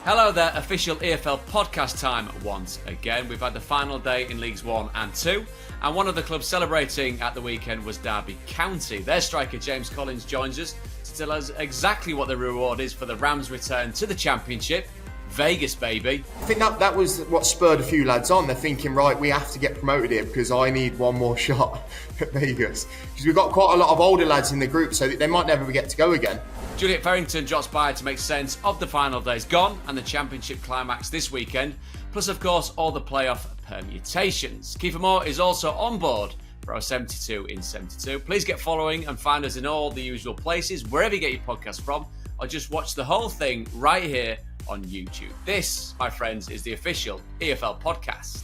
Hello there, official EFL podcast time once again. We've had the final day in Leagues 1 and 2, and one of the clubs celebrating at the weekend was Derby County. Their striker James Collins joins us to tell us exactly what the reward is for the RAMS return to the Championship. Vegas, baby. I think that was what spurred a few lads on. They're thinking, right, we have to get promoted here because I need one more shot at Vegas. Because we've got quite a lot of older lads in the group, so they might never get to go again. Juliet Farrington drops by to make sense of the final days gone and the Championship climax this weekend, plus of course all the playoff permutations. Kiefer Moore is also on board for our 72 in 72. Please get following and find us in all the usual places, wherever you get your podcast from, or just watch the whole thing right here on YouTube. This, my friends, is the official EFL podcast.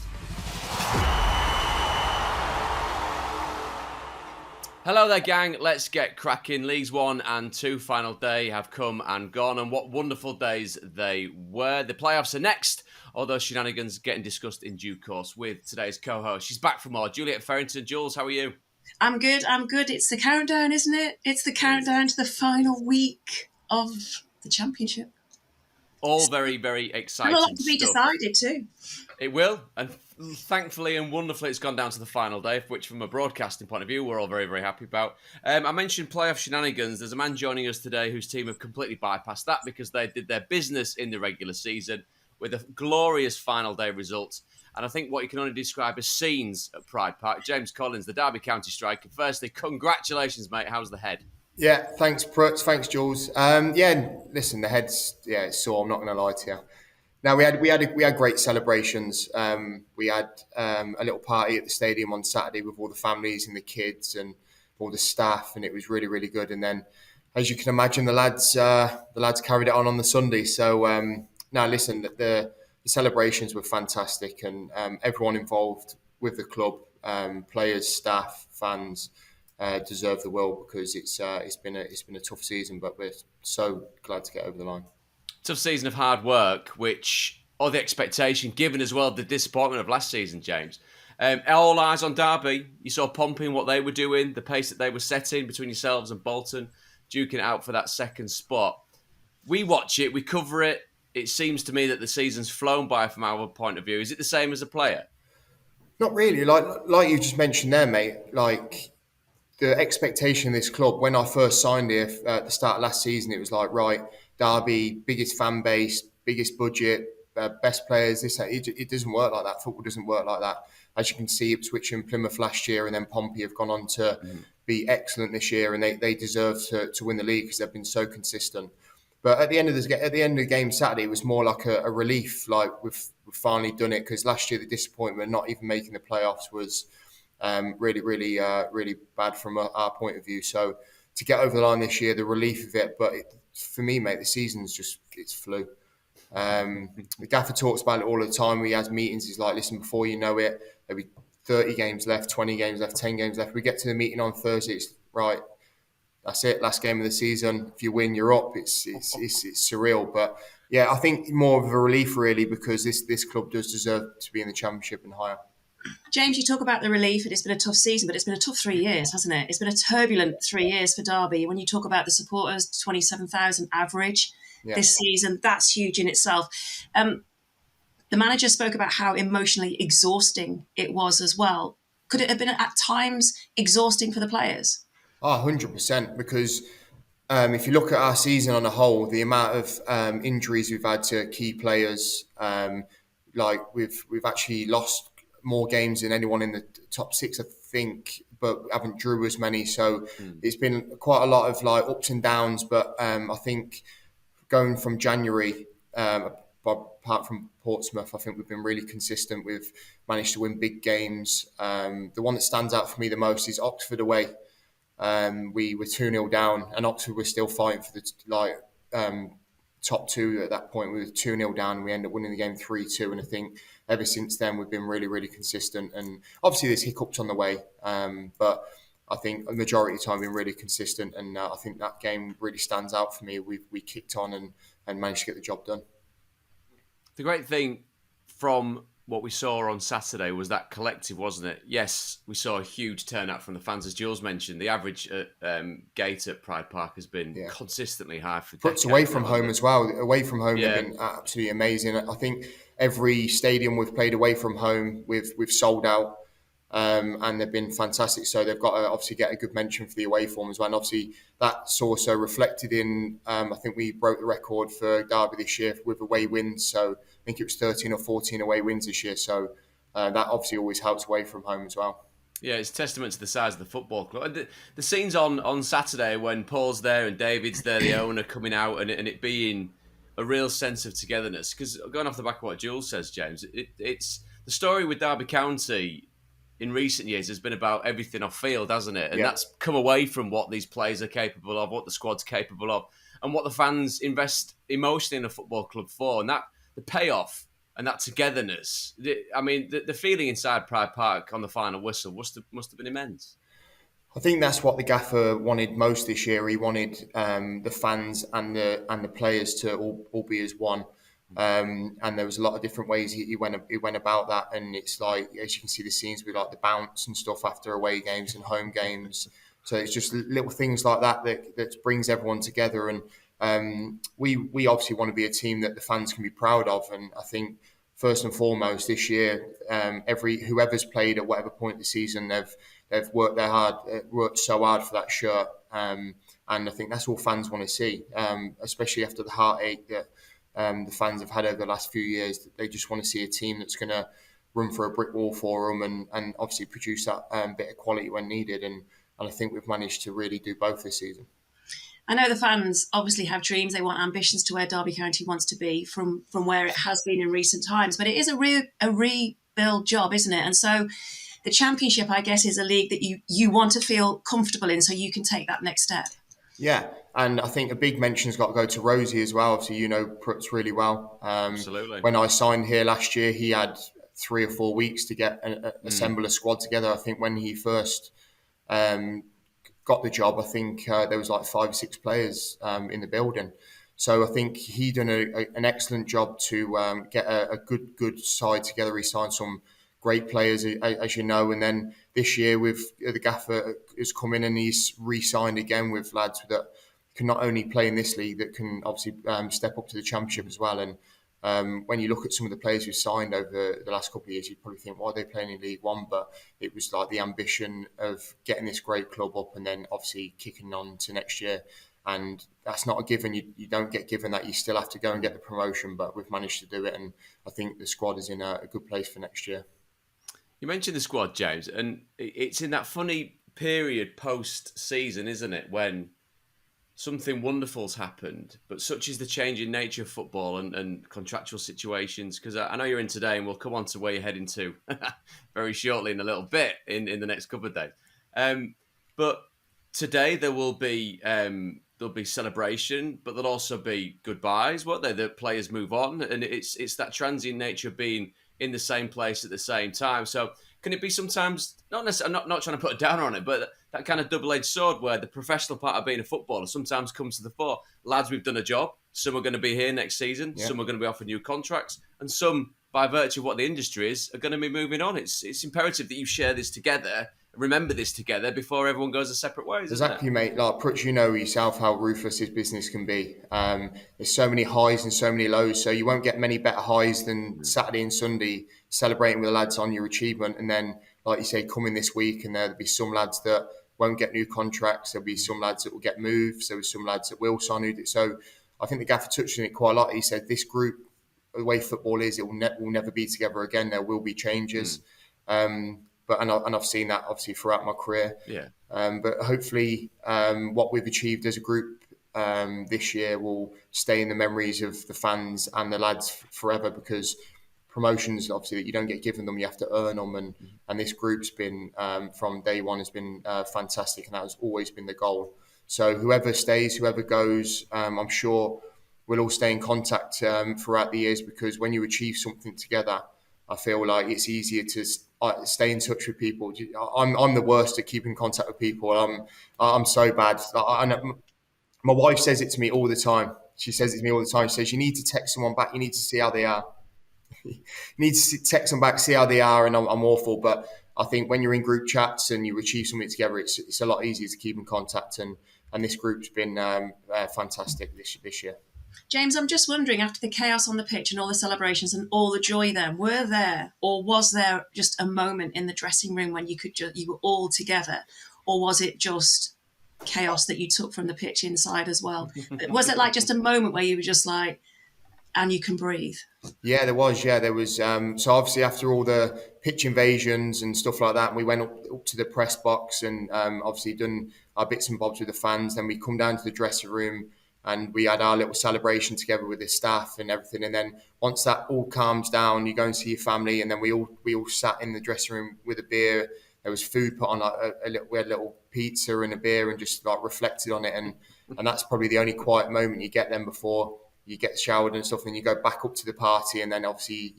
Hello there, gang. Let's get cracking. Leagues 1 and 2 final day have come and gone, and what wonderful days they were. The playoffs are next, although shenanigans getting discussed in due course with today's co-host. She's back for more. Juliet Farrington. Jules, how are you? I'm good. It's the countdown, isn't it? It's the countdown to the final week of the Championship. All very, very exciting. And a lot to be decided too. It will, and thankfully and wonderfully it's gone down to the final day, which from a broadcasting point of view, we're all very, very happy about. I mentioned playoff shenanigans. There's a man joining us today whose team have completely bypassed that because they did their business in the regular season with a glorious final day result. And I think what you can only describe as scenes at Pride Park. James Collins, the Derby County striker. Firstly, congratulations, mate. How's the head? Yeah, thanks, Prutz. Thanks, Jules. Listen, the head's it's sore. I'm not going to lie to you. Now we had great celebrations. We had a little party at the stadium on Saturday with all the families and the kids and all the staff, and it was really, really good. And then, as you can imagine, the lads carried it on the Sunday. So now, listen, the celebrations were fantastic, and everyone involved with the club, players, staff, fans, deserve the world because it's been a tough season, but we're so glad to get over the line. Tough season of hard work, or the expectation, given as well the disappointment of last season, James. All eyes on Derby. You saw pumping what they were doing, the pace that they were setting between yourselves and Bolton, duking it out for that second spot. We watch it, we cover it. It seems to me that the season's flown by from our point of view. Is it the same as a player? Not really. Like you just mentioned there, mate. Like the expectation of this club, when I first signed here at the start of last season, it was like, right, Derby, biggest fan base, biggest budget, best players. It doesn't work like that. Football doesn't work like that. As you can see, Ipswich and Plymouth last year, and then Pompey have gone on to be excellent this year, and they deserve to win the league because they've been so consistent. But at the end of the game Saturday, it was more like a relief. Like we've finally done it, because last year the disappointment, not even making the playoffs, was really, really, really bad from our point of view. So to get over the line this year, the relief of it. But for me, mate, the season's it's flu. The gaffer talks about it all the time. He has meetings. He's like, listen, before you know it, there'll be 30 games left, 20 games left, 10 games left. We get to the meeting on Thursday. It's right. That's it. Last game of the season. If you win, you're up. It's surreal. But yeah, I think more of a relief really, because this club does deserve to be in the Championship and higher. James, you talk about the relief, and it's been a tough season, but it's been a tough 3 years, hasn't it? It's been a turbulent 3 years for Derby. When you talk about the supporters, 27,000 average this season, that's huge in itself. The manager spoke about how emotionally exhausting it was as well. Could it have been at times exhausting for the players? 100%, because if you look at our season on a whole, the amount of injuries we've had to key players, we've actually lost more games than anyone in the top six, I think, but haven't drew as many. So it's been quite a lot of ups and downs. But I think going from January, apart from Portsmouth, I think we've been really consistent. We've managed to win big games. The one that stands out for me the most is Oxford away. We were 2-0 down, and Oxford were still fighting for the top two at that point. We were 2-0 down, and we ended up winning the game 3-2. And I think ever since then we've been really, really consistent. And obviously there's hiccups on the way, but I think the majority of the time we've been really consistent. And I think that game really stands out for me. We kicked on and managed to get the job done. The great thing from what we saw on Saturday was that collective, wasn't it? Yes, we saw a huge turnout from the fans, as Jules mentioned. The average gate at Pride Park has been consistently high for Puts decades. away from home as well. Away from home, they've been absolutely amazing. I think every stadium we've played away from home, we've sold out. And they've been fantastic. So they've got to obviously get a good mention for the away form as well. And obviously that's also reflected in, I think we broke the record for Derby this year with away wins. So I think it was 13 or 14 away wins this year. So that obviously always helps away from home as well. Yeah, it's testament to the size of the football club. The scenes on Saturday when Paul's there and David's there, the owner coming out, and it being a real sense of togetherness. Because going off the back of what Jules says, James, it's the story with Derby County in recent years has been about everything off field, hasn't it? And that's come away from what these players are capable of, what the squad's capable of, and what the fans invest emotionally in a football club for. And that the payoff and that togetherness. I mean, the feeling inside Pride Park on the final whistle must have been immense. I think that's what the gaffer wanted most this year. He wanted the fans and the players to all be as one. And there was a lot of different ways he went about that, and it's like, as you can see the scenes with like the bounce and stuff after away games and home games. So it's just little things like that brings everyone together, and we obviously want to be a team that the fans can be proud of. And I think first and foremost this year, whoever's played at whatever point of the season, they've worked so hard for that shirt, and I think that's all fans want to see, especially after the heartache that the fans have had over the last few years. They just want to see a team that's going to run for a brick wall for them and obviously produce that bit of quality when needed. And I think we've managed to really do both this season. I know the fans obviously have dreams. They want ambitions to where Derby County wants to be from where it has been in recent times. But it is a rebuild job, isn't it? And so the Championship, I guess, is a league that you want to feel comfortable in so you can take that next step. Yeah, and I think a big mention's got to go to Rosie as well. Obviously, you know Prutz really well. Absolutely. When I signed here last year, he had 3 or 4 weeks to assemble a squad together. I think when he first got the job, I think there was like 5 or 6 players in the building. So I think he done an excellent job to get a good side together. He signed some great players, as you know, and then this year with the gaffer has come in and he's re-signed again with lads that can not only play in this league, that can obviously step up to the Championship as well. And when you look at some of the players who signed over the last couple of years, you'd probably think, why are they playing in League One? But it was like the ambition of getting this great club up and then obviously kicking on to next year. And that's not a given. You don't get given that. You still have to go and get the promotion, but we've managed to do it. And I think the squad is in a good place for next year. You mentioned the squad, James, and it's in that funny period post-season, isn't it, when something wonderful's happened, but such is the changing nature of football and contractual situations, because I know you're in today, and we'll come on to where you're heading to very shortly in a little bit in the next couple of days. But today there will be celebration, but there'll also be goodbyes, won't there? The players move on, and it's that transient nature of being in the same place at the same time. So can it be sometimes, not necessarily, I'm not trying to put a downer on it, but that kind of double-edged sword where the professional part of being a footballer sometimes comes to the fore. Lads, we've done a job. Some are going to be here next season. Yeah. Some are going to be offered new contracts. And some, by virtue of what the industry is, are going to be moving on. It's imperative that you share this together, remember this together before everyone goes their separate ways. Exactly, mate. Like Prutz, you know yourself how ruthless his business can be. There's so many highs and so many lows, so you won't get many better highs than Saturday and Sunday celebrating with the lads on your achievement. And then, like you say, coming this week, and there'll be some lads that won't get new contracts. There'll be some lads that will get moves. There'll be some lads that will sign new. So I think the gaffer touched on it quite a lot. He said this group, the way football is, it will never be together again. There will be changes. But I've seen that obviously throughout my career. Yeah. But hopefully, what we've achieved as a group this year will stay in the memories of the fans and the lads forever, because promotions, obviously, that you don't get given them, you have to earn them. And this group's been, from day one, has been fantastic, and that has always been the goal. So whoever stays, whoever goes, I'm sure we'll all stay in contact throughout the years, because when you achieve something together, I feel like it's easier to stay in touch with people. I'm the worst at keeping contact with people. I'm so bad. My wife says it to me all the time. She says it to me all the time. She says, you need to text someone back. You need to see how they are. you need to text them back, see how they are, and I'm awful. But I think when you're in group chats and you achieve something together, it's a lot easier to keep in contact. And this group's been fantastic this year. James, I'm just wondering, after the chaos on the pitch and all the celebrations and all the joy then, was there just a moment in the dressing room when you were all together, or was it just chaos that you took from the pitch inside as well? Was it like just a moment where you were just like, and you can breathe? Yeah, there was. So obviously after all the pitch invasions and stuff like that, we went up to the press box and obviously done our bits and bobs with the fans. Then we come down to the dressing room and we had our little celebration together with the staff and everything. And then once that all calms down, you go and see your family. And then we all sat in the dressing room with a beer. There was food put on, like we had a little pizza and a beer, and just like reflected on it. And that's probably the only quiet moment you get then before you get showered and stuff, and you go back up to the party, and then obviously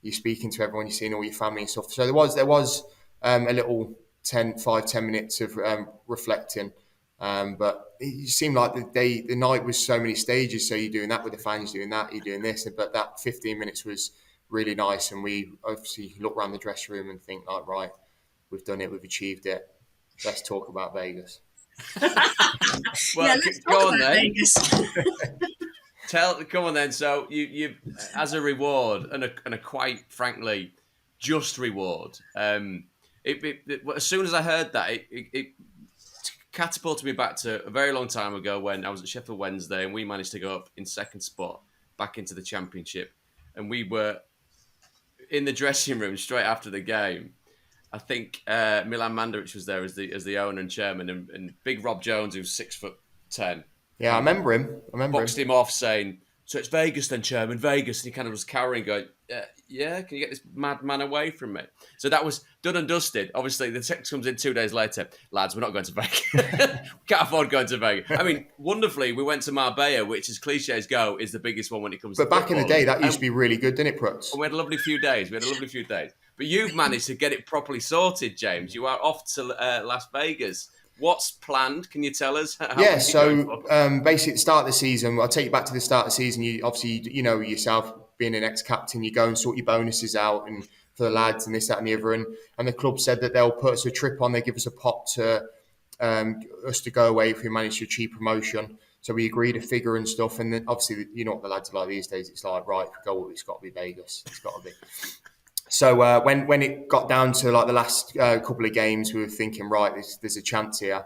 you're speaking to everyone, you're seeing all your family and stuff. So there was a little 10 minutes of reflecting, but it seemed like the night was so many stages. So you're doing that with the fans, doing that, you're doing this, but that 15 minutes was really nice. And we obviously look around the dressing room and think like, right, we've done it, we've achieved it. Let's talk about Vegas. Well, let's talk about Vegas. Come on then. So you as a reward and a quite frankly just reward. As soon as I heard that, it catapulted me back to a very long time ago when I was at Sheffield Wednesday and we managed to go up in second spot back into the Championship, and we were in the dressing room straight after the game. I think Milan Mandaric was there as the owner and chairman, and big Rob Jones, who's 6'10". Yeah, I remember him. Boxed him off saying, "So it's Vegas then, chairman, Vegas." And he kind of was cowering, going, "Yeah, can you get this madman away from me?" So that was done and dusted. Obviously, the text comes in 2 days later. Lads, we're not going to Vegas. We can't afford going to Vegas. I mean, wonderfully, we went to Marbella, which, as cliches go, is the biggest one when it comes to football. But back in the day, that used to be really good, didn't it, Prutz? We had a lovely few days. But you've managed to get it properly sorted, James. You are off to Las Vegas. What's planned? Can you tell us? So basically, at the start of the season, I'll take you back to the start of the season. You obviously, you know yourself, being an ex-captain, you go and sort your bonuses out and for the lads and this, that, and the other. And the club said that they'll put us a trip on. They give us a pot to us to go away if we manage to achieve promotion. So we agreed a figure and stuff. And then obviously, you know what the lads are like these days. It's like, right, if we go, it's got to be Vegas. It's got to be. So when it got down to like the last couple of games, we were thinking, right, there's a chance here.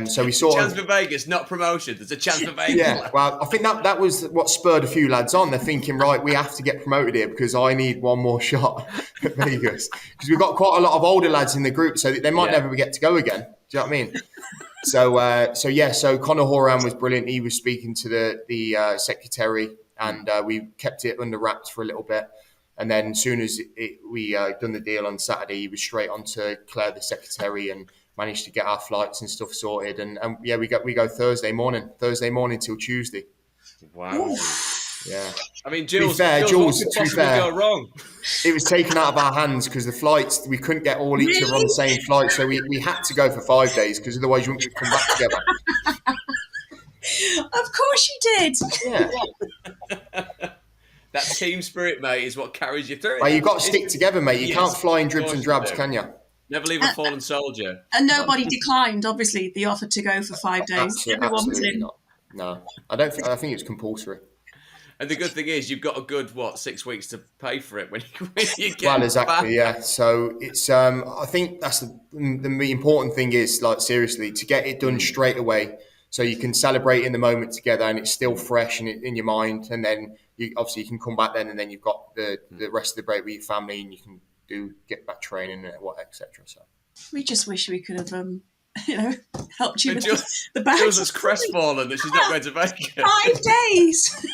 So we sort chance for Vegas, not promotion. There's a chance for Vegas. Yeah, well, I think that was what spurred a few lads on. They're thinking, right, we have to get promoted here because I need one more shot at Vegas. Because we've got quite a lot of older lads in the group, so they might never get to go again. Do you know what I mean? So Conor Horan was brilliant. He was speaking to the secretary, and we kept it under wraps for a little bit. And then as soon as we done the deal on Saturday, he was straight on to Claire, the secretary, and managed to get our flights and stuff sorted. And we go Thursday morning till Tuesday. Wow. Yeah. I mean, Jules, Jules, what could possibly go wrong? It was taken out of our hands because the flights, we couldn't get all each other on the same flight. So we had to go for 5 days because otherwise you wouldn't come back together. Of course you did. Yeah. That team spirit, mate, is what carries you through. Well, you've got to stick together, mate. You can't fly in dribs and drabs, can you? Never leave a fallen soldier. And nobody declined, obviously, the offer to go for 5 days. Everyone was in. Not. No, I think it's compulsory. And the good thing is, you've got a good 6 weeks to pay for it when you get well, exactly, back. Yeah. So it's I think that's the important thing is, like, seriously, to get it done straight away, so you can celebrate in the moment together, and it's still fresh in your mind, and then you can come back then, and then you've got the rest of the break with your family, and you can get back training and etc. So we just wish we could have helped you with the bags. Jules is crestfallen that she's not going to Vegas. 5 days.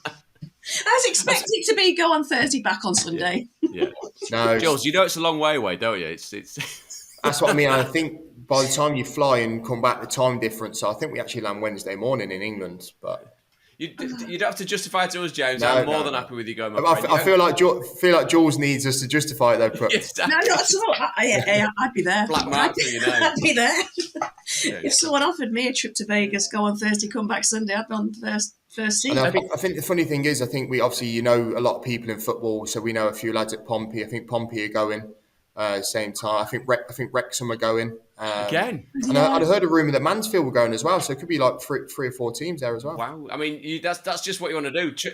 I was expecting to be go on Thursday, back on Sunday. Yeah. No, Jules, you know it's a long way away, don't you? It's. That's what I mean. I think by the time you fly and come back, the time difference. So I think we actually land Wednesday morning in England, but. You don't have to justify it to us, James. No, I'm more than no. happy with you going, my friend. I feel like Jules needs us to justify it though. No, not at all. I'd be there. Black mark for you now. I'd be there. If someone offered me a trip to Vegas, go on Thursday, come back Sunday, I'd be on first seat. And I think the funny thing is, I think we obviously, a lot of people in football, so we know a few lads at Pompey. I think Pompey are going same time. I think Wrexham are going Again. And I'd heard a rumor that Mansfield were going as well, so it could be like three or four teams there as well. Wow, I mean, that's just what you want to do.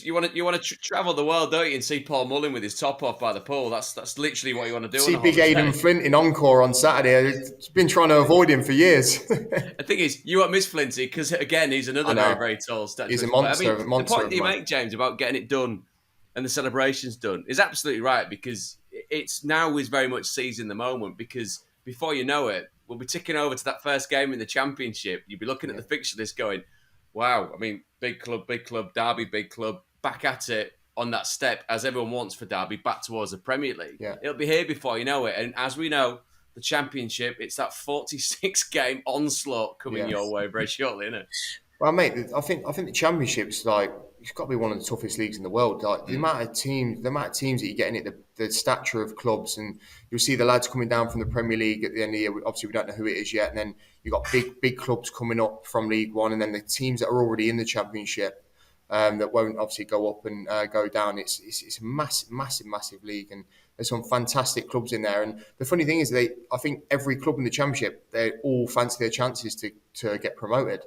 You want to travel the world, don't you, and see Paul Mullin with his top off by the pool. That's literally what you want to do. See big Aidan Flint in Encore on Saturday. It's been trying to avoid him for years. The thing is, you won't miss Flinty because again, he's another very, very tall statue. He's a monster. The point that you make, James, about getting it done and the celebrations done is absolutely right, because it's now is very much seizing the moment, because before you know it, we'll be ticking over to that first game in the Championship. You'll be looking at the fixture list going, wow, I mean, big club, Derby, big club, back at it on that step, as everyone wants for Derby, back towards the Premier League. Yeah. It'll be here before you know it. And as we know, the Championship, it's that 46-game onslaught coming your way very shortly, isn't it? Well, mate, I think the Championship's like, it's got to be one of the toughest leagues in the world. Like the amount of teams that you get in it, the stature of clubs, and you'll see the lads coming down from the Premier League at the end of the year. Obviously, we don't know who it is yet, and then you've got big clubs coming up from League One, and then the teams that are already in the Championship that won't obviously go up and go down. It's a massive league, and there's some fantastic clubs in there. And the funny thing is, I think every club in the Championship, they all fancy their chances to get promoted.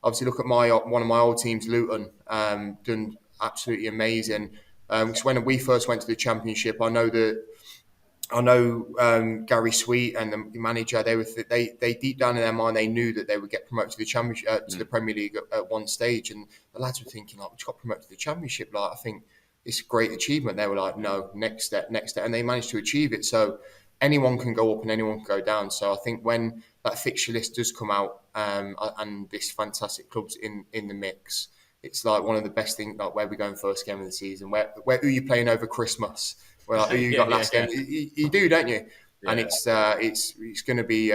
Obviously, look at one of my old teams, Luton, done absolutely amazing. Because when we first went to the Championship, I know Gary Sweet and the manager. They deep down in their mind, they knew that they would get promoted to the Championship, to the Premier League at one stage. And the lads were thinking, like, we just got promoted to the Championship. Like, I think it's a great achievement. They were like, no, next step, and they managed to achieve it. So anyone can go up and anyone can go down. So I think when that fixture list does come out, and this fantastic club's in the mix, it's like one of the best things. Like, where we going first game of the season, where who you playing over Christmas, where like, who you got last game. You do, don't you? Yeah. And it's going to be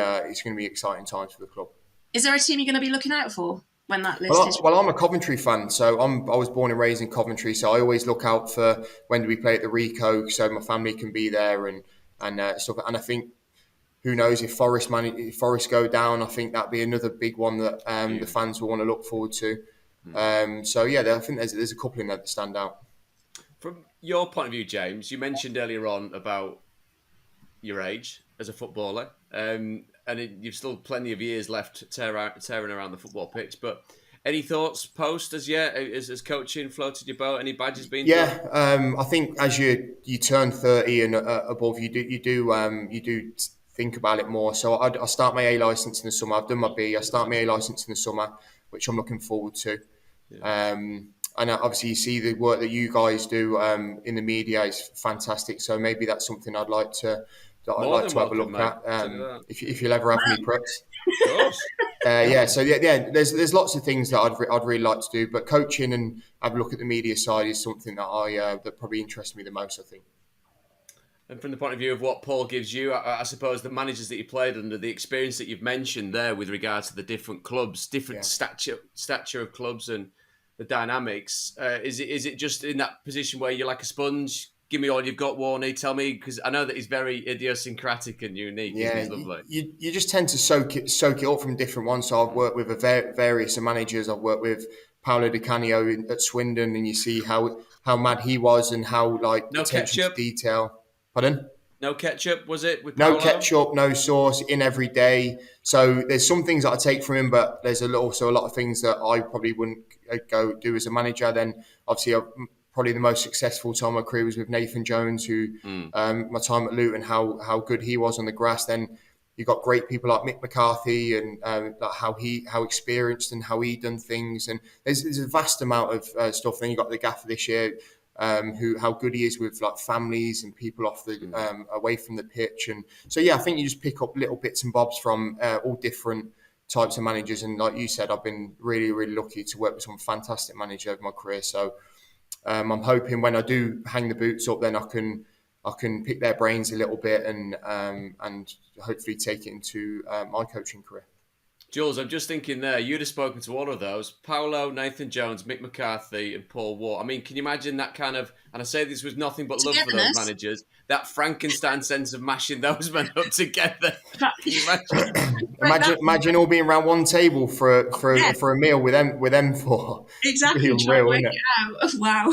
exciting times for the club. Is there a team you're going to be looking out for when that list is? Well, I'm a Coventry fan, so I was born and raised in Coventry, so I always look out for when do we play at the Rico, so my family can be there and stuff. And I think, who knows, if Forest go down, I think that'd be another big one that the fans will want to look forward to. So yeah, I think there's a couple in there that stand out. From your point of view, James, you mentioned earlier on about your age as a footballer, and you've still plenty of years left tearing around the football pitch. But any thoughts post as yet? Has coaching floated your boat? Any badges been? Yeah, I think as you turn 30 and above, you do think about it more. So I start my A licence in the summer. I've done my B. I start my A licence in the summer, which I'm looking forward to. Yeah. And obviously, you see the work that you guys do in the media is fantastic. So maybe that's something I'd like to have a look at. If you'll ever have me, Prutz. Of course. So there's lots of things that I'd really like to do, but coaching and have a look at the media side is something that that probably interests me the most, I think. And from the point of view of what Paul gives you, I suppose the managers that you played under, the experience that you've mentioned there with regards to the different clubs, stature of clubs and the dynamics, is it just in that position where you're like a sponge? Give me all you've got, Warney. Tell me, because I know that he's very idiosyncratic and unique. Yeah, he's lovely. You just tend to soak it up from different ones. So I've worked with various managers. I've worked with Paolo Di Canio at Swindon, and you see how mad he was and how no attention ketchup. to detail. Pardon? No ketchup, was it? With no Paolo? Ketchup, no sauce, in every day. So there's some things that I take from him, but there's also a lot of things that I probably wouldn't go do as a manager. Then obviously probably the most successful time of my career was with Nathan Jones, who my time at Luton, how good he was on the grass. Then you got great people like Mick McCarthy and like how experienced and how he done things. And there's a vast amount of stuff. Then you got the gaffer this year, how good he is with like families and people off the away from the pitch. And so yeah, I think you just pick up little bits and bobs from all different types of managers. And like you said, I've been really, really lucky to work with some fantastic managers over my career. So I'm hoping when I do hang the boots up, then I can pick their brains a little bit and hopefully take it into my coaching career. Jules, I'm just thinking there, you'd have spoken to all of those. Paolo, Nathan Jones, Mick McCarthy and Paul Watt. I mean, can you imagine that kind of, and I say this with nothing but love for those managers, that Frankenstein sense of mashing those men up together. Can you imagine? imagine all being around one table for a meal with them four. Exactly. Real, isn't it? Wow.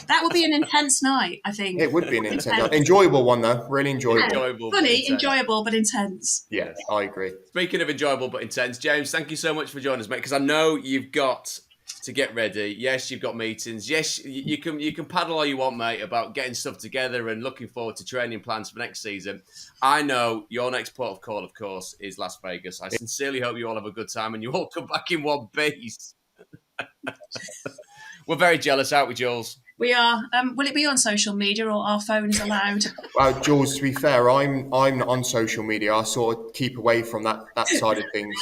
That would be an intense night, I think. It would be an intense, enjoyable one though. Really enjoyable. Enjoyable, funny, enjoyable, but intense. Yeah, I agree. Speaking of enjoyable but intense, James, thank you so much for joining us, mate. Because I know you've got to get ready. Yes, you've got meetings. Yes, you can paddle all you want, mate, about getting stuff together and looking forward to training plans for next season. I know your next port of call, of course, is Las Vegas. I sincerely hope you all have a good time and you all come back in one piece. We're very jealous, aren't we, Jules? We are. Will it be on social media or are phones allowed? Well, Jules, to be fair, I'm not on social media. I sort of keep away from that side of things.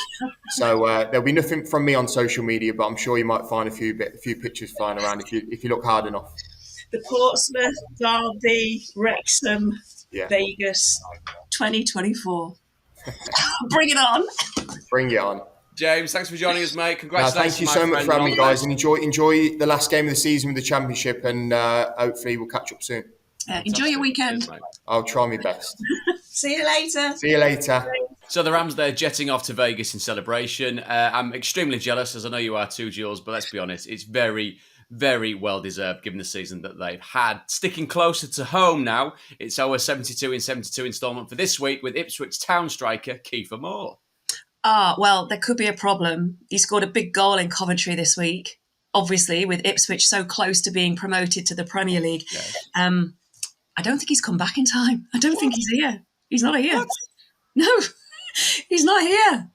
So there'll be nothing from me on social media, but I'm sure you might find a few pictures flying around if you look hard enough. The Portsmouth, Derby, Wrexham, Vegas, 2024. Bring it on. Bring it on. James, thanks for joining us, mate. Congratulations. Thank you so much for having me, guys, and enjoy the last game of the season with the championship, and hopefully we'll catch up soon. Enjoy your weekend. Cheers, I'll try my best. See you later. See you later. So the Rams, they're jetting off to Vegas in celebration. I'm extremely jealous, as I know you are too, Jules, but let's be honest, it's very, very well deserved given the season that they've had. Sticking closer to home now, it's our 72 in 72 instalment for this week with Ipswich Town striker Kiefer Moore. Well, there could be a problem. He scored a big goal in Coventry this week, obviously, with Ipswich so close to being promoted to the Premier League. Yes. I don't think he's come back in time. I don't think he's here. He's not here. What? No, he's not here.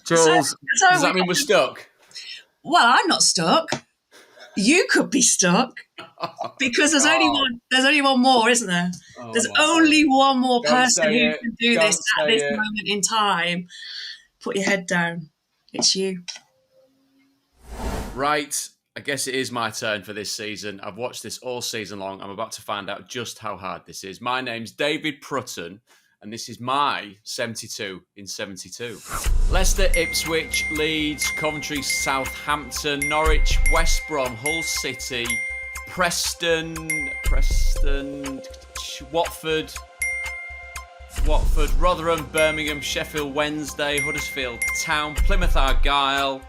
Jules, does that mean we're stuck? Well, I'm not stuck. You could be stuck because there's only one more, isn't there? There's only one more person who can do this at this moment in time. Put your head down. It's you. Right. I guess it is my turn for this season. I've watched this all season long. I'm about to find out just how hard this is. My name's David Prutton, and this is my 72 in 72. Leicester, Ipswich, Leeds, Coventry, Southampton, Norwich, West Brom, Hull City, Preston, Watford, Rotherham, Birmingham, Sheffield Wednesday, Huddersfield Town, Plymouth Argyle,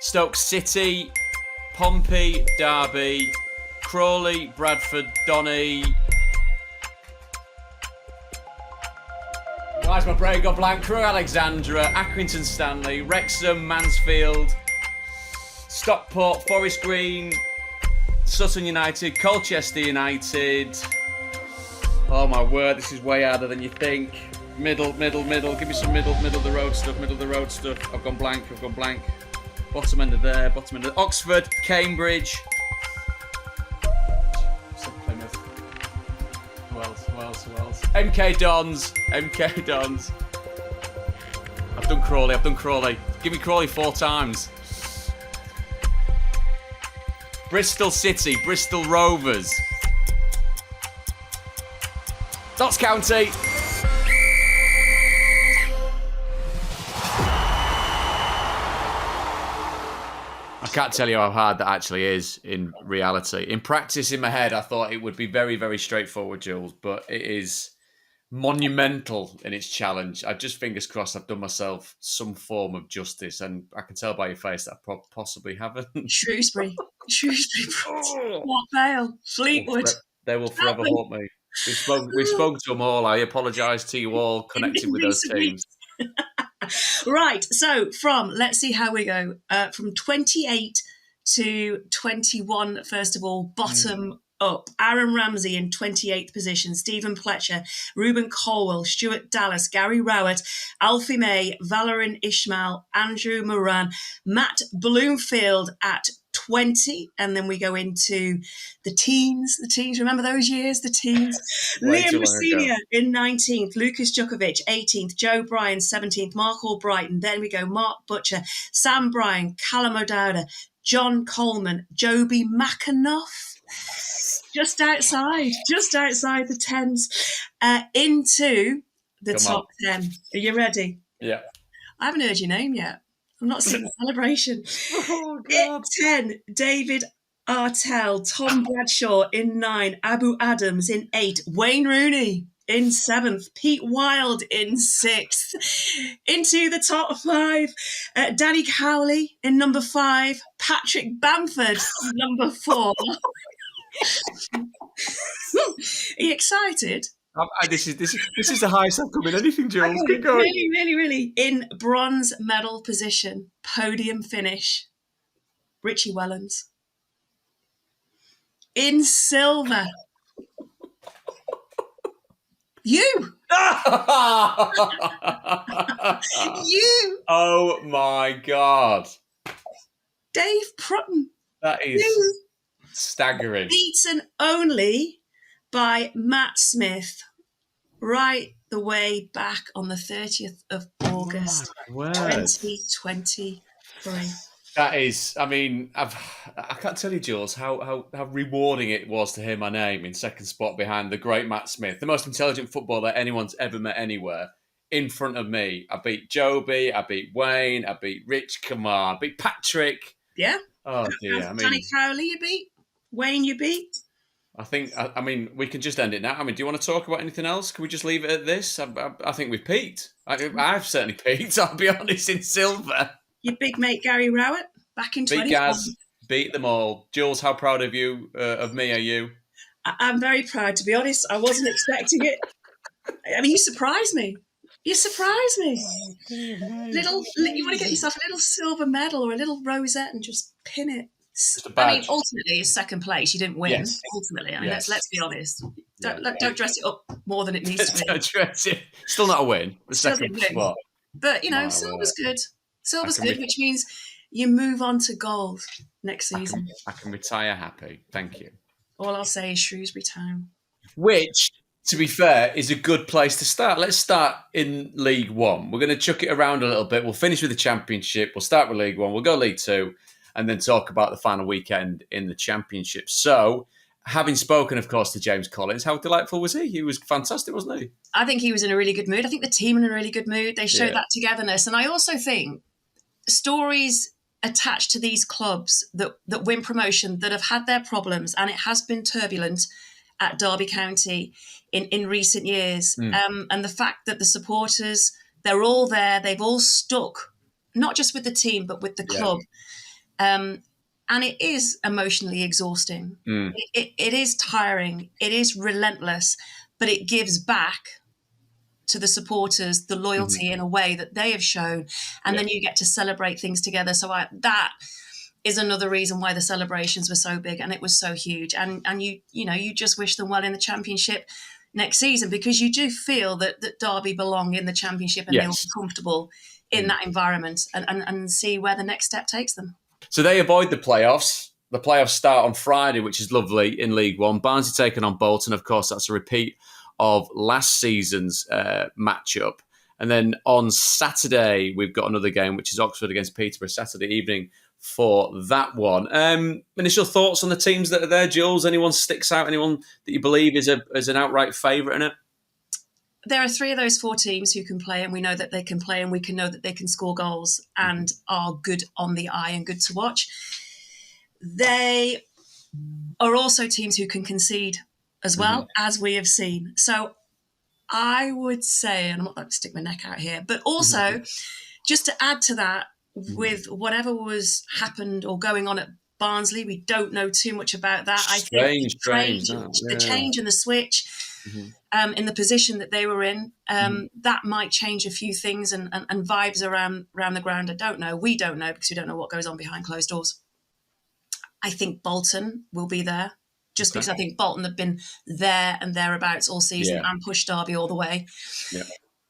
Stoke City, Pompey, Derby, Crawley, Bradford, Donny. Why's my brain got blank? Crewe Alexandra, Accrington Stanley, Wrexham, Mansfield, Stockport, Forest Green, Sutton United, Colchester United. Oh my word, this is way harder than you think. Middle. Give me some middle of the road stuff. I've gone blank. Bottom end of there, Oxford, Cambridge. Plymouth. Who else? MK Dons. I've done Crawley. Give me Crawley 4 times. Bristol City, Bristol Rovers. Notts County. I can't tell you how hard that actually is in reality. In practice, in my head, I thought it would be very, very straightforward, Jules, but it is monumental in its challenge. I just, fingers crossed, I've done myself some form of justice, and I can tell by your face that I possibly haven't. Shrewsbury, What Vale, Fleetwood. They will forever haunt me. We've spoken to them all. I apologise to you all connected with those teams. Right, so let's see how we go. From 28 to 21, first of all, bottom up. Aaron Ramsey in 28th position, Stephen Pletcher, Ruben Colwell, Stuart Dallas, Gary Rowett, Alfie May, Valerian Ishmael, Andrew Moran, Matt Bloomfield at 20, and then we go into the teens. Remember those years? The teens. Liam Messina in 19th, Lucas Djokovic 18th, Joe Bryan 17th, Mark Albrighton. Then we go Mark Butcher, Sam Bryan, Callum O'Dowda, John Coleman, Joby McAnuff. Just outside the tens, into the top 10. Are you ready? Yeah. I haven't heard your name yet. I'm not seeing the celebration. Oh, God. In 10, David Artell, Tom Bradshaw in 9, Abu Adams in 8, Wayne Rooney in 7th, Pete Wild in 6th. Into the top 5, Danny Cowley in number 5, Patrick Bamford number 4. Are you excited? This is the highest I've come in anything, Jules. Keep going. Really, really, really. In bronze medal position, podium finish, Richie Wellens. In silver, you. You. Oh my God. Dave Prutton. That is You. staggering. Beaten only by Matt Smith right the way back on the 30th of August, Word. 2023. That is, I mean, I can't tell you, Jules, how rewarding it was to hear my name in second spot behind the great Matt Smith, the most intelligent footballer anyone's ever met anywhere, in front of me. I beat Joby, I beat Wayne, I beat Rich, come on, I beat Patrick. Yeah. Oh, dear. I mean, Danny Crowley you beat. Wayne you beat. I mean, we can just end it now. I mean, do you want to talk about anything else? Can we just leave it at this? I think we've peaked. I've certainly peaked, I'll be honest, in silver. Your big mate Gary Rowett back in 2021. Beat Gaz, beat them all. Jules, how proud of you, of me are you? I'm very proud, to be honest. I wasn't expecting it. I mean, you surprised me. You surprised me. You want to get yourself a little silver medal or a little rosette and just pin it. Just a badge. I mean, ultimately, it's second place. You didn't win. Yes. Ultimately, I mean, Yes. let's be honest. Don't dress it up more than it needs to be. Don't dress it. Still not a win. The Still second didn't win. spot. But you know, My silver's word. good. Silver's I can good, which means you move on to gold next season. I can retire happy. Thank you. All I'll say is Shrewsbury Town. Which, to be fair, is a good place to start. Let's start in League One. We're going to chuck it around a little bit. We'll finish with the Championship. We'll start with League One. We'll go League Two, and then talk about the final weekend in the Championship. So, having spoken, of course, to James Collins, how delightful was he? He was fantastic, wasn't he? I think he was in a really good mood. I think the team in a really good mood. They showed that togetherness. And I also think stories attached to these clubs that win promotion that have had their problems, and it has been turbulent at Derby County in recent years. And the fact that the supporters, they're all there, they've all stuck, not just with the team, but with the club. And it is emotionally exhausting. It is tiring. It is relentless, but it gives back to the supporters the loyalty in a way that they have shown. And then you get to celebrate things together. So that is another reason why the celebrations were so big and it was so huge. And you just wish them well in the Championship next season, because you do feel that Derby belong in the Championship and they'll be comfortable in that environment and see where the next step takes them. So they avoid the playoffs. The playoffs start on Friday, which is lovely in League One. Barnsley taking on Bolton. Of course, that's a repeat of last season's matchup. And then on Saturday, we've got another game, which is Oxford against Peterborough, Saturday evening for that one. Initial thoughts on the teams that are there, Jules? Anyone sticks out? Anyone that you believe is an outright favourite in it? There are 3 of those 4 teams who can play, and we know that they can play, and we can know that they can score goals and are good on the eye and good to watch. They are also teams who can concede as well, as we have seen. So I would say, and I'm not going to stick my neck out here, but also just to add to that, with whatever was happened or going on at Barnsley, we don't know too much about that. I think the change and the switch in the position that they were in, that might change a few things and vibes around the ground. I don't know. We don't know, because we don't know what goes on behind closed doors. I think Bolton will be there, just because I think Bolton have been there and thereabouts all season and pushed Derby all the way. Yeah.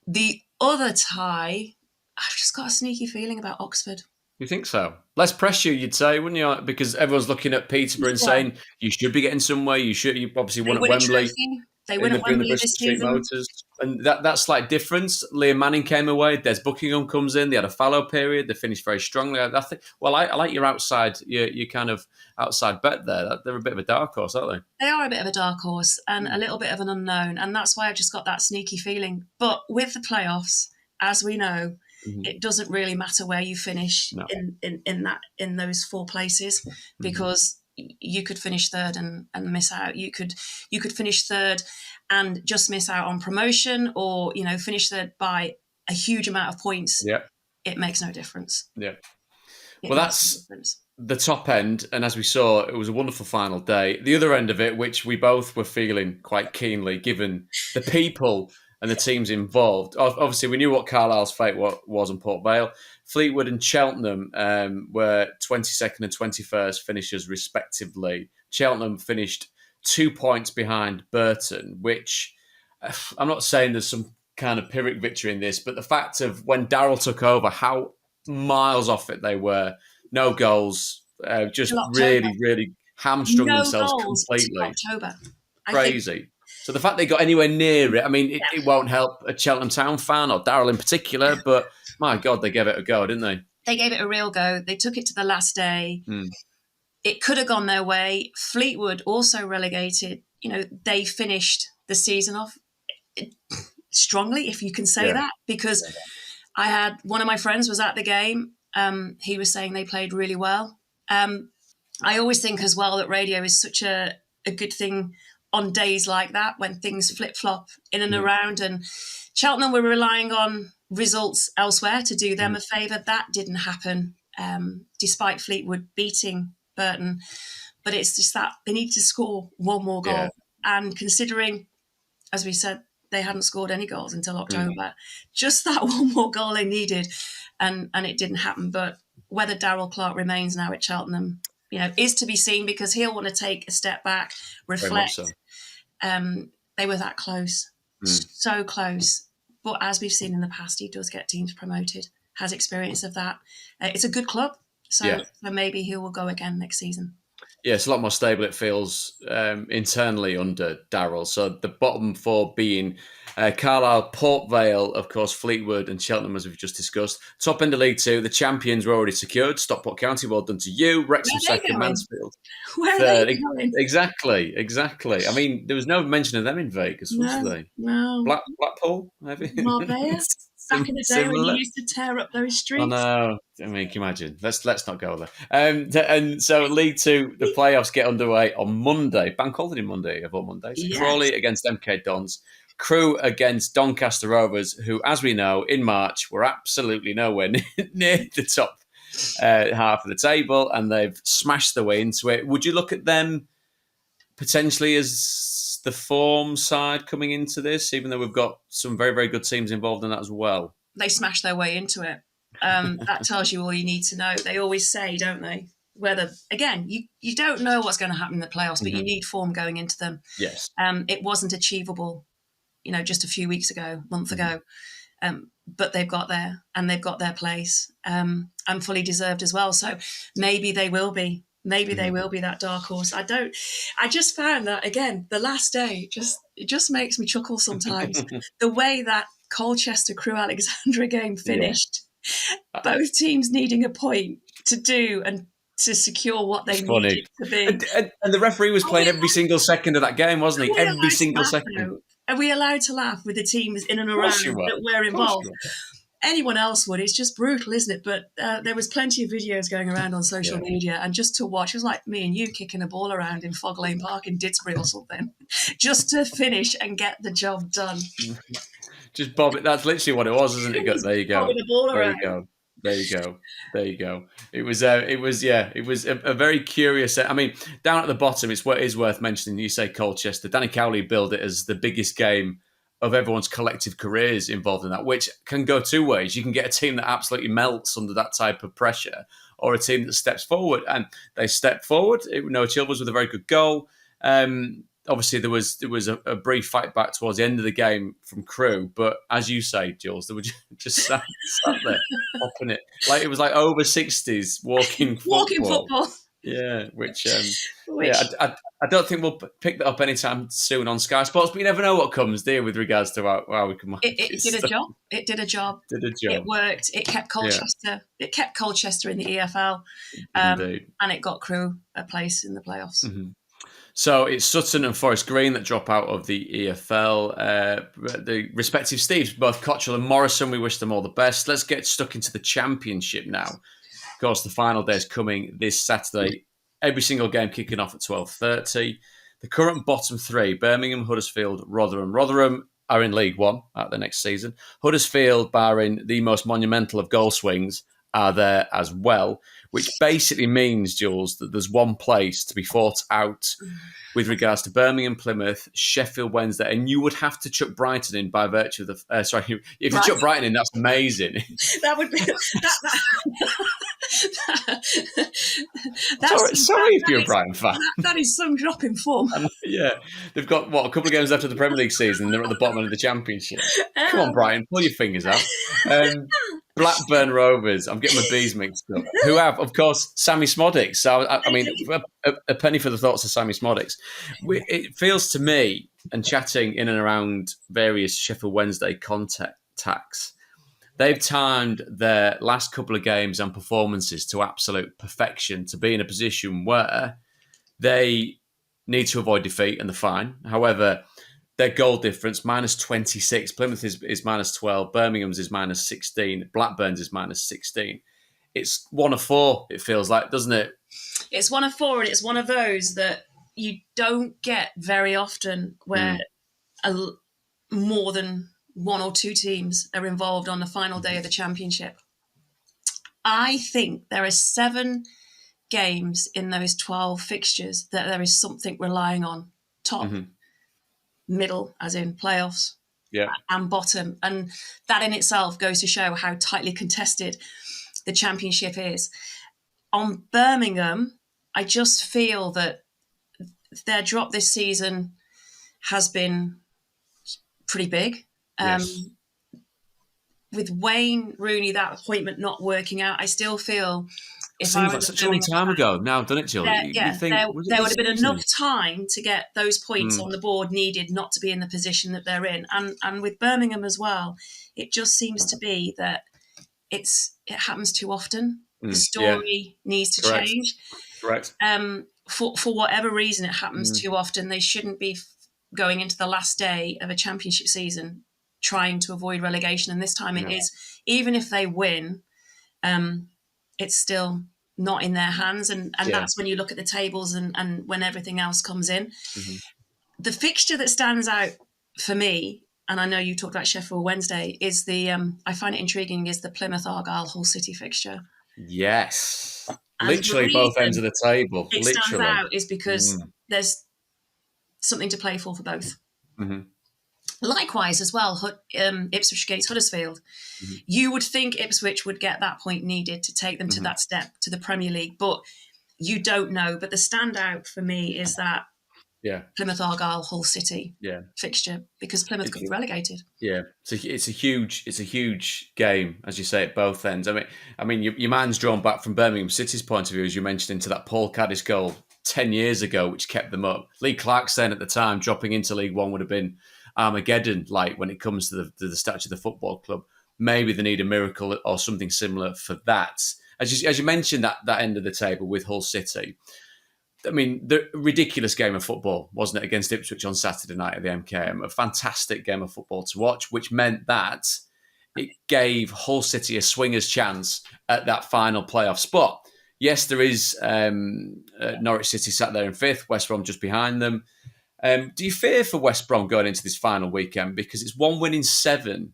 The other tie, I've just got a sneaky feeling about Oxford. You think so? Less pressure, you'd say, wouldn't you? Because everyone's looking at Peterborough and saying, you should be getting somewhere. You obviously won at Wembley. They win at Wembley this season. Motors. And that slight difference. Liam Manning came away. Des Buckingham comes in. They had a fallow period. They finished very strongly. I think. Well, I like your kind of outside bet there. They're a bit of a dark horse, aren't they? They are a bit of a dark horse and a little bit of an unknown. And that's why I've just got that sneaky feeling. But with the playoffs, as we know, Mhm. it doesn't really matter where you finish No. in those 4 places, because you could finish third and miss out. You could finish third and just miss out on promotion, or finish third by a huge amount of points. Yeah. It makes no difference. Yeah. It Well, makes no that's difference. the top end, and as we saw, it was a wonderful final day. The other end of it, which we both were feeling quite keenly, given the people and the teams involved. Obviously, we knew what Carlisle's fate was on Port Vale. Fleetwood and Cheltenham were 22nd and 21st finishers, respectively. Cheltenham finished 2 points behind Burton, which I'm not saying there's some kind of Pyrrhic victory in this, but the fact of when Darryl took over, how miles off it they were. No goals, just really, really hamstrung No themselves goals completely. till October. Crazy. So the fact they got anywhere near it, I mean, it won't help a Cheltenham Town fan or Darryl in particular, but my God, they gave it a go, didn't they? They gave it a real go. They took it to the last day. It could have gone their way. Fleetwood also relegated. They finished the season off strongly, if you can say that, because I had one of my friends was at the game. He was saying they played really well. I always think as well that radio is such a good thing on days like that, when things flip-flop in and around. And Cheltenham were relying on results elsewhere to do them a favour. That didn't happen, despite Fleetwood beating Burton. But it's just that they need to score one more goal. Yeah. And considering, as we said, they hadn't scored any goals until October, just that one more goal they needed, and it didn't happen. But whether Darryl Clark remains now at Cheltenham, is to be seen, because he'll want to take a step back, reflect. So. They were that close, so close. But as we've seen in the past, he does get teams promoted, has experience of that. It's a good club, so maybe he will go again next season. Yeah, it's a lot more stable, it feels, internally under Darryl. So the bottom 4 being Carlisle, Port Vale, of course, Fleetwood and Cheltenham, as we've just discussed. Top end of League 2, the champions were already secured. Stockport County, well done to you. Wrexham second, Mansfield Where third. are they going? Exactly. I mean, there was no mention of them in Vegas, was there? No. Blackpool, maybe? Marbella? Back in the day when you used to tear up those streets. I know. I mean, can you imagine? Let's not go there. And so League 2, the playoffs get underway on Monday. Bank holiday Monday of all Mondays. Yes. Crawley against MK Dons. Crew against Doncaster Rovers, who, as we know, in March were absolutely nowhere near the top half of the table, and they've smashed their way into it. Would you look at them potentially as the form side coming into this, even though we've got some very, very good teams involved in that as well? They smashed their way into it. That tells you all you need to know. They always say, don't they? Whether, again, you don't know what's going to happen in the playoffs, but you need form going into them. Yes. It wasn't achievable, just a few weeks ago, month ago. But they've got there, and they've got their place, and fully deserved as well. So maybe they will be. Maybe they will be that dark horse. I just found that, again, the last day, it just makes me chuckle sometimes. The way that Colchester Crew Alexandra game finished, both teams needing a point to do and to secure what they needed to be. And the referee was playing every single second of that game, wasn't he? Every single second. Are we allowed to laugh with the teams in and around that were involved? Anyone else would. It's just brutal, isn't it? But there was plenty of videos going around on social media, and just to watch, it was like me and you kicking a ball around in Fog Lane Park in Didsbury or something, just to finish and get the job done. Just bob it. That's literally what it was, isn't it? There you go. The ball there around. you go. There you go. It was a very curious. I mean, down at the bottom, it is worth mentioning. You say Colchester. Danny Cowley billed it as the biggest game of everyone's collective careers involved in that, which can go two ways. You can get a team that absolutely melts under that type of pressure, or a team that steps forward, and they stepped forward. Noah Chilvers with a very good goal. Obviously, there was a brief fight back towards the end of the game from Crew, but as you say, Jules, they were just sat there popping it like it was like over 60s walking football. Yeah, which I don't think we'll pick that up anytime soon on Sky Sports, but you never know what comes there with regards to how we can. It did a job. It did a job. It worked. It kept Colchester. Yeah. It kept Colchester in the EFL, and it got Crew a place in the playoffs. Mm-hmm. So it's Sutton and Forest Green that drop out of the EFL. The respective Steves, both Cottrell and Morrison, we wish them all the best. Let's get stuck into the Championship now. Of course, the final day is coming this Saturday. Every single game kicking off at 12:30. The current bottom three, Birmingham, Huddersfield, Rotherham, are in League One at the next season. Huddersfield, barring the most monumental of goal swings, are there as well, which basically means, Jules, that there's one place to be fought out with regards to Birmingham, Plymouth, Sheffield Wednesday, and you would have to chuck Brighton in by virtue of the... sorry, if you chuck Brighton in, that's amazing. That would be... Sorry if you're a Brighton fan. That is some drop in form. Yeah, they've got, a couple of games left of the Premier League season, and they're at the bottom of the Championship. Come on, Brighton, pull your fingers out. Blackburn Rovers, I'm getting my B's mixed up, who have, of course, Sammy Smodics. So, I mean, a penny for the thoughts of Sammy Smodics. It feels to me, and chatting in and around various Sheffield Wednesday contacts, they've timed their last couple of games and performances to absolute perfection to be in a position where they need to avoid defeat, and they're fine. However, their goal difference, minus 26. Plymouth is minus 12. Birmingham's is minus 16. Blackburn's is minus 16. It's 1 of 4, it feels like, doesn't it? It's 1 of 4, and it's one of those that you don't get very often where more than 1 or 2 teams are involved on the final day of the Championship. I think there are 7 games in those 12 fixtures that there is something relying on. Top, middle, as in playoffs, and bottom. And that in itself goes to show how tightly contested the Championship is. On Birmingham, I just feel that their drop this season has been pretty big. With Wayne Rooney, that appointment not working out, I still feel... It seems like such a long time ago now, doesn't it, Jill? There would have been enough time to get those points on the board needed not to be in the position that they're in. And with Birmingham as well, it just seems to be that it happens too often. The story needs to change. Correct. For whatever reason, it happens too often. They shouldn't be going into the last day of a Championship season trying to avoid relegation. And this time it is, even if they win, it's still not in their hands. And that's when you look at the tables and when everything else comes in. The fixture that stands out for me, and I know you talked about Sheffield Wednesday, is I find it intriguing, is the Plymouth Argyle Hull City fixture. Yes. Literally both ends of the table. It stands out is because there's something to play for both. Likewise as well, Ipswich against Huddersfield. You would think Ipswich would get that point needed to take them to that step to the Premier League, but you don't know. But the standout for me is that Plymouth Argyle Hull City fixture, because Plymouth could be relegated. Yeah, so it's a huge game, as you say, at both ends. I mean, your man's drawn back from Birmingham City's point of view, as you mentioned, into that Paul Caddis goal 10 years ago, which kept them up. Lee Clark saying at the time, dropping into League One would have been Armageddon, like when it comes to the stature of the football club. Maybe they need a miracle or something similar for that. As you mentioned, that end of the table with Hull City. I mean, the ridiculous game of football, wasn't it, against Ipswich on Saturday night at the MKM? A fantastic game of football to watch, which meant that it gave Hull City a swinger's chance at that final playoff spot. Yes, there is Norwich City sat there in 5th, West Brom just behind them. Do you fear for West Brom going into this final weekend? Because it's 1 win in 7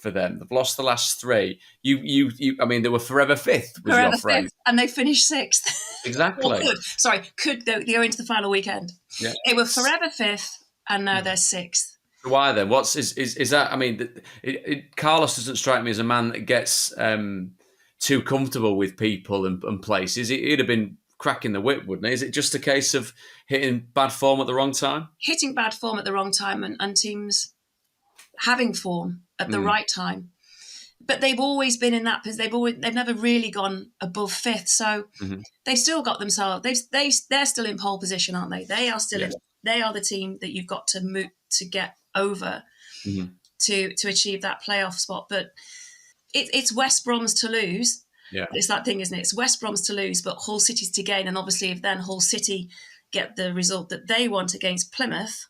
for them. They've lost the last 3. I mean, they were forever 5th. Was forever your phrase. 5th, and they finished 6th. Exactly. could go into the final weekend. Yeah. They were forever 5th, and now they're 6th. Why then? Is that? I mean, Carlos doesn't strike me as a man that gets too comfortable with people and places. He'd have been cracking the whip, wouldn't he? Is it just a case of hitting bad form at the wrong time? Hitting bad form at the wrong time and teams having form at the right time. But they've always been in that position. They've never really gone above 5th. So they've still got themselves. They're still in pole position, aren't they? They are still. They are the team that you've got to move to get over to achieve that playoff spot. But it's West Brom's to lose. Yeah, it's that thing, isn't it? It's West Brom's to lose, but Hull City's to gain. And obviously, if then Hull City get the result that they want against Plymouth,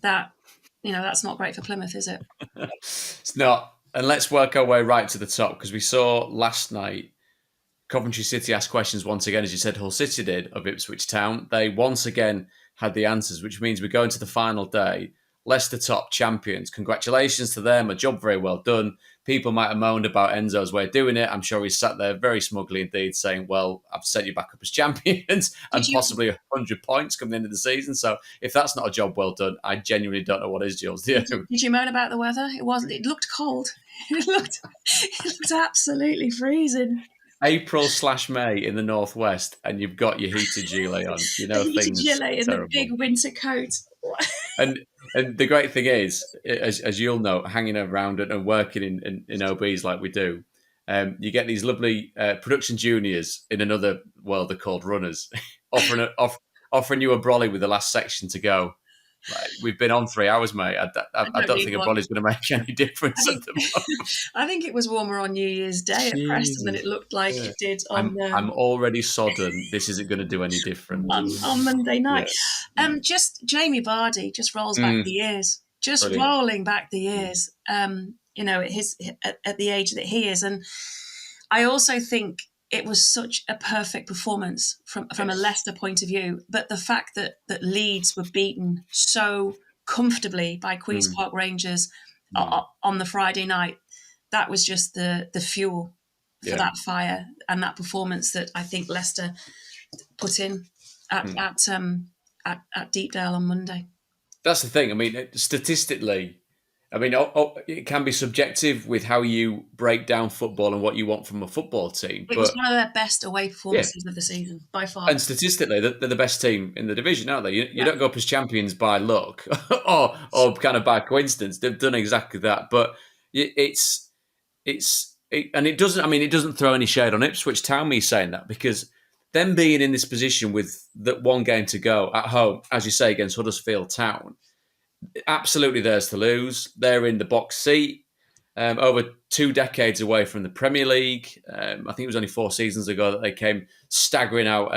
that's not great for Plymouth, is it? It's not. And let's work our way right to the top, because we saw last night Coventry City asked questions once again, as you said, Hull City did, of Ipswich Town. They once again had the answers, which means we go into the final day. Leicester top champions. Congratulations to them. A job very well done. People might have moaned about Enzo's way of doing it. I'm sure he sat there very smugly indeed saying, well, I've set you back up as champions and possibly 100 points come the end of the season. So if that's not a job well done, I genuinely don't know what is, Jules. Did you moan about the weather? It looked cold. It looked absolutely freezing. April/May in the northwest, and you've got your heated gilet on. Things gilet and the big winter coat. And the great thing is, as you'll know, hanging around and working in OBs like we do, you get these lovely production juniors in another world. They're called runners, offering you a brolly with the last section to go. Like, we've been on 3 hours, mate. I don't think a brolly's going to make any difference at the moment. I think it was warmer on New Year's Day at Preston than it looked like it did on... I'm already sodden. This isn't going to do any different. On Monday night. Yeah. Just Jamie Vardy just rolls back the years. Just brilliant. Rolling back the years, at the age that he is. And I also think it was such a perfect performance from a Leicester point of view. But the fact that Leeds were beaten so comfortably by Queen's Park Rangers on the Friday night, that was just the fuel for that fire and that performance that I think Leicester put in at Deepdale on Monday. That's the thing. I mean, statistically, it can be subjective with how you break down football and what you want from a football team. It was one of their best away performances of the season, by far. And statistically, they're the best team in the division, aren't they? You don't go up as champions by luck or kind of by coincidence. They've done exactly that. But it doesn't throw any shade on Ipswich Town, me saying that, because them being in this position with that one game to go at home, as you say, against Huddersfield Town, absolutely theirs to lose. They're in the box seat, over 2 decades away from the Premier League. I think it was only 4 seasons ago that they came staggering out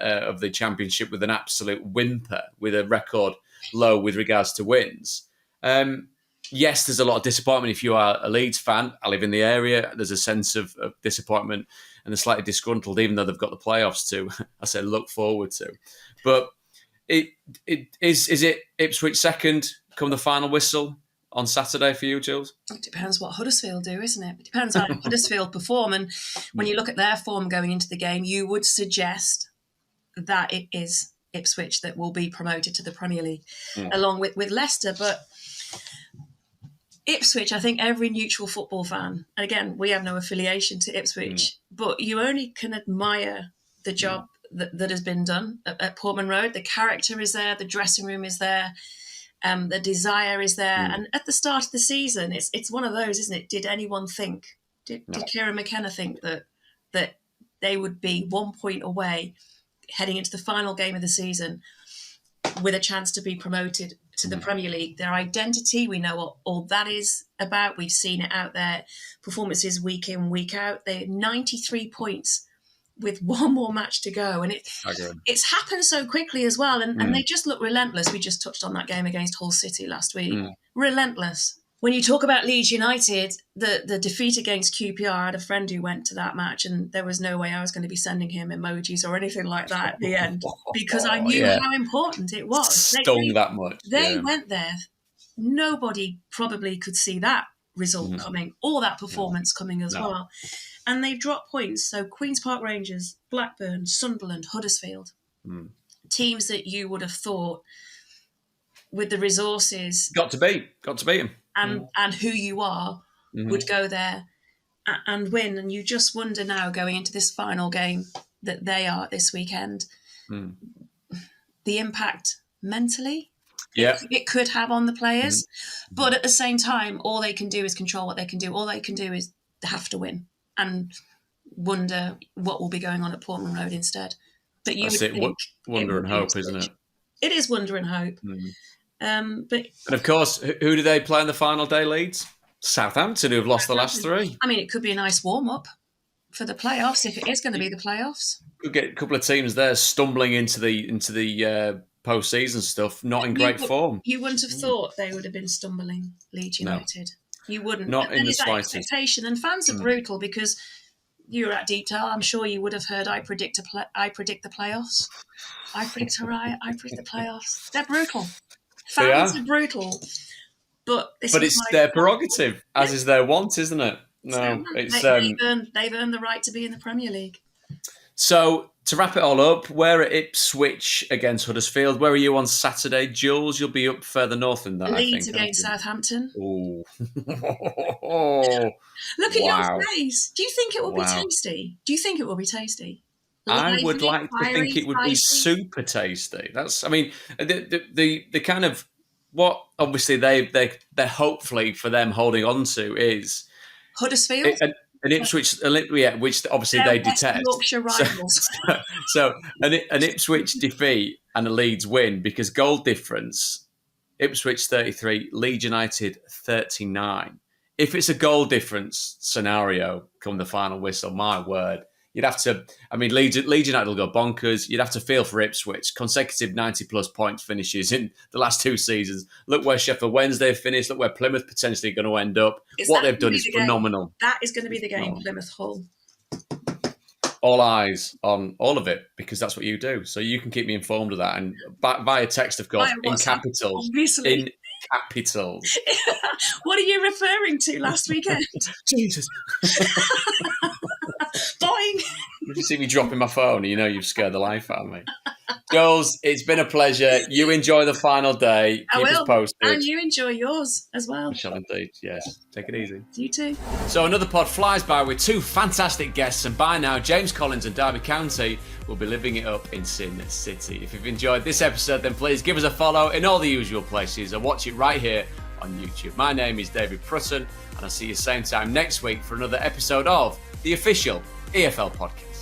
of the Championship with an absolute whimper, with a record low with regards to wins. Yes, there's a lot of disappointment if you are a Leeds fan. I live in the area. There's a sense of disappointment and they're slightly disgruntled, even though they've got the playoffs to, I say, look forward to. But is it Ipswich second come the final whistle on Saturday for you, Jules? It depends what Huddersfield do, isn't it? It depends how Huddersfield perform. And when you look at their form going into the game, you would suggest that it is Ipswich that will be promoted to the Premier League, along with Leicester. But Ipswich, I think every neutral football fan, and again, we have no affiliation to Ipswich, but you only can admire the job that has been done at Portman Road. The character is there, the dressing room is there, the desire is there. And at the start of the season, it's one of those, isn't it? Did anyone think, did Kieran McKenna think that they would be 1 point away heading into the final game of the season with a chance to be promoted to the Premier League? Their identity, we know what all that is about. We've seen it out there. Performances week in, week out. They're 93 points with one more match to go. And it's happened so quickly as well. And they just look relentless. We just touched on that game against Hull City last week. Relentless. When you talk about Leeds United, the defeat against QPR, I had a friend who went to that match and there was no way I was going to be sending him emojis or anything like that at the end because I knew how important it was. Stung that much. They went there. Nobody probably could see that result coming or that performance coming as well. And they've dropped points. So Queen's Park Rangers, Blackburn, Sunderland, Huddersfield, teams that you would have thought with the resources... Got to beat them. And who you are would go there and win. And you just wonder now, going into this final game that they are this weekend, the impact mentally it could have on the players. But at the same time, all they can do is control what they can do. All they can do is they have to win and wonder what will be going on at Portman Road instead. But you would think wonder and hope, isn't it? It is wonder and hope. And of course, who do they play on the final day, Leeds? Southampton, who have lost the last 3. I mean, it could be a nice warm-up. for the playoffs, if it is going to be the playoffs. Could get a couple of teams there stumbling into the postseason stuff, not in great form. You wouldn't have thought they would have been stumbling, Leeds United. No. You wouldn't. Not in the slightest. Expectation, and fans are brutal because you're at detail. I'm sure you would have heard. I predict the playoffs. I predict the playoffs. They're brutal. Fans are brutal. But it's their prerogative, as is their want, isn't it? No, it's they've earned the right to be in the Premier League. So to wrap it all up, we're at Ipswich against Huddersfield. Where are you on Saturday, Jules? You'll be up further north than that. Leeds against Southampton. Oh, look at your face. Do you think it will be tasty? I would like to think it would be super tasty. That's, I mean, the kind of what obviously they're hopefully for them holding on to is Huddersfield. An Ipswich, which obviously they detest. Yorkshire rivals. So an Ipswich defeat and a Leeds win, because goal difference, Ipswich 33, Leeds United 39. If it's a goal difference scenario come the final whistle, my word, you'd have to. I mean, Leeds United will go bonkers. You'd have to feel for Ipswich. Consecutive 90-plus point finishes in the last 2 seasons. Look where Sheffield Wednesday finished. Look where Plymouth potentially going to end up. What they've done is phenomenal. That is going to be the game, Plymouth Hull. All eyes on all of it, because that's what you do. So you can keep me informed of that. And via text, of course, in capitals. Obviously. In capitals. What are you referring to last weekend? Jesus. Boing. If you see me dropping my phone, you know you've scared the life out of me. Jules, it's been a pleasure. You enjoy the final day. Keep us posted. And you enjoy yours as well. I shall indeed, yes. Take it easy. You too. So another pod flies by with 2 fantastic guests, and by now, James Collins and Derby County will be living it up in Sin City. If you've enjoyed this episode, then please give us a follow in all the usual places or watch it right here on YouTube. My name is David Prutton, and I'll see you same time next week for another episode of the official EFL Podcast.